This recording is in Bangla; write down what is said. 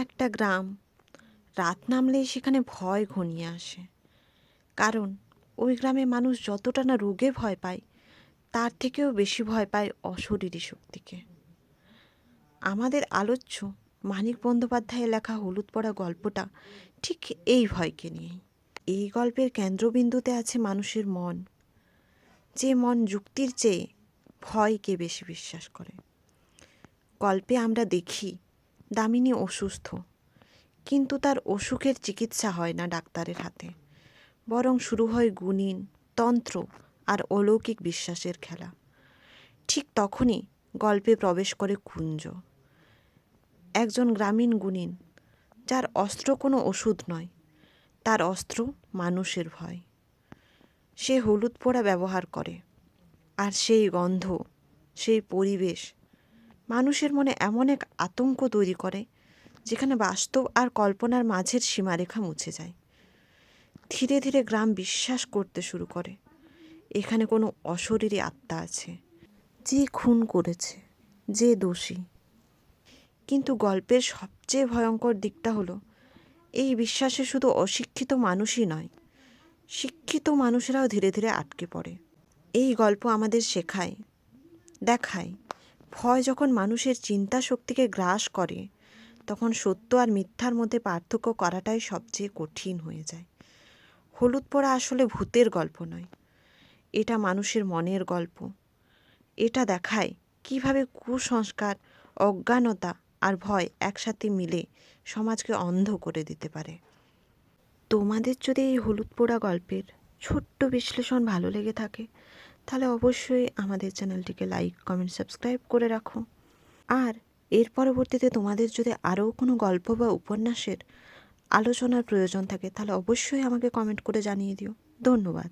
একটা গ্রাম, রাত নামলেই সেখানে ভয় ঘনিয়ে আসে। কারণ ওই গ্রামে মানুষ যতটা না রোগে ভয় পায়, তার থেকেও বেশি ভয় পায় অশরীরী শক্তিকে। আমাদের আলোচ্য মানিক বন্দ্যোপাধ্যায়ের লেখা হলুদ পড়া গল্পটা ঠিক এই ভয়কে নিয়েই। এই গল্পের কেন্দ্রবিন্দুতে আছে মানুষের মন, যে মন যুক্তির চেয়ে ভয়কে বেশি বিশ্বাস করে। গল্পে আমরা দেখি দামিনী অসুস্থ, কিন্তু তার অসুখের চিকিৎসা হয় না ডাক্তারের হাতে, বরং শুরু হয় গুণিন, তন্ত্র আর অলৌকিক বিশ্বাসের খেলা। ঠিক তখনই গল্পে প্রবেশ করে কুঞ্জ, একজন গ্রামীণ গুণিন, যার অস্ত্র কোনো ওষুধ নয়, তার অস্ত্র মানুষের ভয়। সে হলুদ পোড়া ব্যবহার করে, আর সেই গন্ধ, সেই পরিবেশ মানুষের মনে এমন এক আতঙ্ক তৈরি করে যেখানে বাস্তব আর কল্পনার মাঝের সীমারেখা মুছে যায়। ধীরে ধীরে গ্রাম বিশ্বাস করতে শুরু করে এখানে কোনো অশরীরী আত্মা আছে, যে খুন করেছে, যে দোষী। কিন্তু গল্পের সবচেয়ে ভয়ঙ্কর দিকটা হলো, এই বিশ্বাসে শুধু অশিক্ষিত মানুষই নয়, শিক্ষিত মানুষেরাও ধীরে ধীরে আটকে পড়ে। এই গল্প আমাদের শেখায়, দেখায়, ভয় যখন মানুষের চিন্তা শক্তিকে গ্রাস করে, তখন সত্য আর মিথ্যার মধ্যে পার্থক্য করাটাই সবচেয়ে কঠিন হয়ে যায়। হলুদ পোড়া আসলে ভূতের গল্প নয়, এটা মানুষের মনের গল্প। এটা দেখায় কিভাবে কুসংস্কার, অজ্ঞানতা আর ভয় একসাথে মিলে সমাজকে অন্ধ করে দিতে পারে। তোমাদের যদি এই হলুদ পোড়া গল্পের ছোট্ট বিশ্লেষণ ভালো লেগে থাকে, তাহলে অবশ্যই আমাদের চ্যানেলটিকে লাইক, কমেন্ট, সাবস্ক্রাইব করে রাখো। আর এর পরবর্তীতে তোমাদের যদি আরও কোনো গল্প বা উপন্যাসের আলোচনার প্রয়োজন থাকে, তাহলে অবশ্যই আমাকে কমেন্ট করে জানিয়ে দিও। ধন্যবাদ।